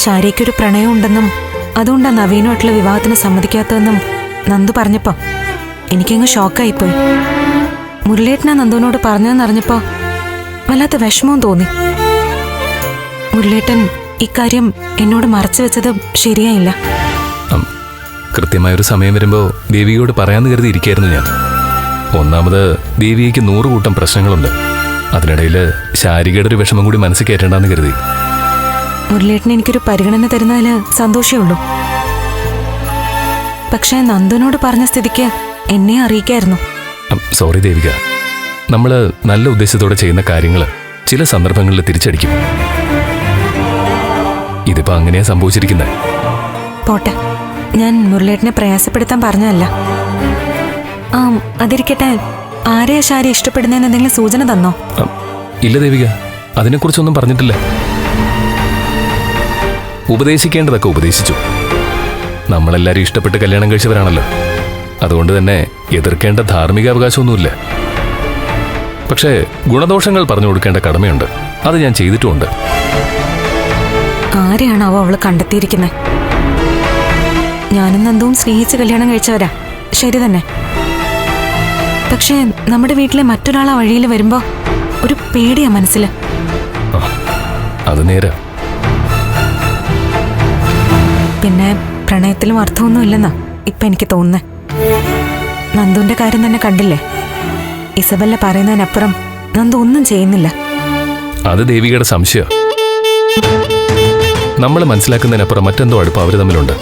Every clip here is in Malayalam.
ശാരിക്കൊരു പ്രണയം ഉണ്ടെന്നും അതുകൊണ്ടാ നവീനുമായിട്ടുള്ള വിവാഹത്തിന് സമ്മതിക്കാത്തതെന്നും നന്ദു പറഞ്ഞപ്പോ എനിക്കങ്ങ് ഷോക്കായിപ്പോയി. മുരളിയേട്ടനാ നന്ദുവിനോട് പറഞ്ഞതെന്നറിഞ്ഞപ്പോ വല്ലാത്ത വിഷമവും തോന്നി. മുരളിയേട്ടൻ ഇക്കാര്യം എന്നോട് മറച്ചു വെച്ചത് ശരിയായില്ല. കൃത്യമായൊരു സമയം വരുമ്പോൾ ദേവികയോട് പറയാമെന്ന് കരുതി ഇരിക്കായിരുന്നു ഞാൻ. ഒന്നാമത് ദേവികയ്ക്ക് 100 കൂട്ടം പ്രശ്നങ്ങളുണ്ട്. അതിനിടയിൽ ശാരികയുടെ ഒരു വിഷമം കൂടി മനസ്സിൽ കയറ്റണ്ടെന്ന് കരുതി. മുരളിയേട്ടന് എനിക്കൊരു പരിഗണന തരുന്നതിൽ സന്തോഷമേ ഉള്ളൂ. പക്ഷേ നന്ദുവിനോട് പറഞ്ഞ സ്ഥിതിക്ക് എന്നെ അറിയിക്കായിരുന്നു. സോറി ദേവിക, നമ്മൾ നല്ല ഉദ്ദേശത്തോടെ ചെയ്യുന്ന കാര്യങ്ങൾ ചില സന്ദർഭങ്ങളിൽ തിരിച്ചടിക്കും. ഇതിപ്പോ അങ്ങനെയാ സംഭവിച്ചിരിക്കുന്നത്. പോട്ടെ, ഞാൻ മുരളിയേട്ടനെ പ്രയാസപ്പെടുത്താൻ പറഞ്ഞതല്ല. അതിരിക്കട്ടെ, ആരെയാ ശാരി ഇഷ്ടപ്പെടുന്നതെന്ന് എന്തെങ്കിലും സൂചന തന്നോ? ഇല്ല ദേവിക, അതിനെക്കുറിച്ചൊന്നും പറഞ്ഞിട്ടില്ല. ഉപദേശിക്കേണ്ടതൊക്കെ ഉപദേശിച്ചു. നമ്മളെല്ലാരും ഇഷ്ടപ്പെട്ട് കല്യാണം കഴിച്ചവരാണല്ലോ. അതുകൊണ്ട് തന്നെ എതിർക്കേണ്ട ധാർമ്മിക അവകാശമൊന്നുമില്ല. പക്ഷേ ഗുണദോഷങ്ങൾ പറഞ്ഞു കൊടുക്കേണ്ട കടമയുണ്ട്. അത് ഞാൻ ചെയ്തിട്ടുമുണ്ട്. ആരെയാണാവോ അവള് കണ്ടെത്തിയിരിക്കുന്നത്? ഞാനും നന്ദുവും സ്നേഹിച്ച് കല്യാണം കഴിച്ചവരാ, ശരി തന്നെ. പക്ഷേ നമ്മുടെ വീട്ടിലെ മറ്റൊരാളാ വഴിയിൽ വരുമ്പോ ഒരു പേടിയാ മനസ്സില്. അത് നേരെ. പിന്നെ പ്രണയത്തിലും അർത്ഥമൊന്നും ഇല്ലെന്നാ ഇപ്പൊ എനിക്ക് തോന്നുന്നേ. നന്ദുവിന്റെ കാര്യം തന്നെ കണ്ടില്ലേ? ഇസബല്ല പറയുന്നതിനപ്പുറം നന്ദു ഒന്നും ചെയ്യുന്നില്ല. അത് ദേവികയുടെ സംശയം. നമ്മൾ മനസ്സിലാക്കുന്നതിനപ്പുറം മറ്റെന്തോ അടുപ്പം അവര് തമ്മിലുണ്ട്.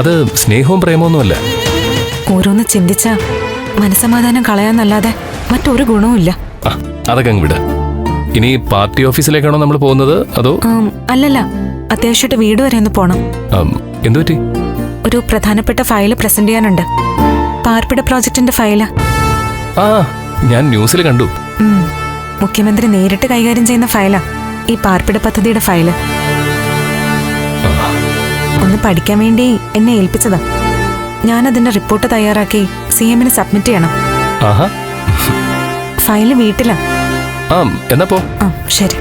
അത് സ്നേഹവും പ്രേമമൊന്നുമല്ല. ഓരോന്ന് ചിന്തിച്ച മനസമാധാനം കളയാന്നല്ലാതെ മറ്റൊരു ഗുണവുമില്ല. അതൊക്കെ അങ്ങ് വിട. ഇനി പാർട്ടി ഓഫീസിലേക്കാണോ നമ്മൾ പോകുന്നത്? അതോ? അല്ലല്ല, അത്യാവശ്യമായിട്ട് വീട് വരെ ഒന്ന് പോണം. എന്തു പറ്റി? ഒരു പ്രധാനപ്പെട്ട ഫയല് പ്രസന്റ് ചെയ്യാനുണ്ട്. പാർപ്പിട പ്രോജക്റ്റിന്റെ ഫയല്. ഞാൻ ന്യൂസിൽ കണ്ടു. മുഖ്യമന്ത്രി നേരിട്ട് കൈകാര്യം ചെയ്യുന്ന ഫയലാ ഈ പാർപ്പിട പദ്ധതിയുടെ ഫയല്. ഒന്ന് പഠിക്കാൻ വേണ്ടി എന്നെ ഏൽപ്പിച്ചതാ. ഞാനതിന്റെ റിപ്പോർട്ട് തയ്യാറാക്കി CM-ന് സബ്മിറ്റ് ചെയ്യണം. ആഹാ, ഫയല് വീട്ടിലാ. എന്നാ പോ. ശരി.